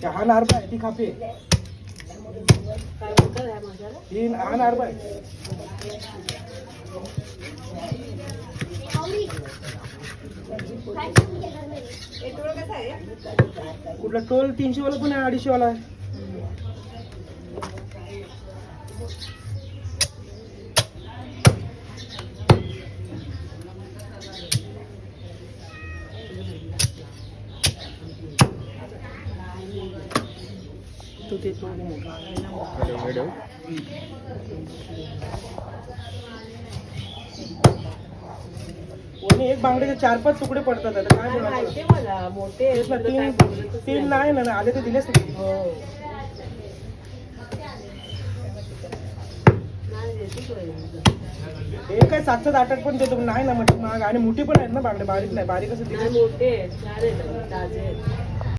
हा नारबा आहे ती खापी आहे. काय बोलतात ह्या माशाला? ही हा नारबा आहे. कुठला टोल 300 वाला पण आहे 250 वाला आहे. तो ते तो मोठा कोणी एक बांगड्याचे 4-5 तुकडे पडतात. आता काय बोलायचं? माहितीये मला मोठे तेच ना, आहेत, काय बोलतच तीन नाही. नाही ना आले तर दिलेच नाही. हो नाही देते तो. हे काय 700-800 पण देतो नाही ना, म्हणजे महाग आणि मोठी पण आहेत ना बांगडे, बारीक नाही. बारीक असं नाही दिले. मोठे आहेत, छान आहेत, ताजे आहेत.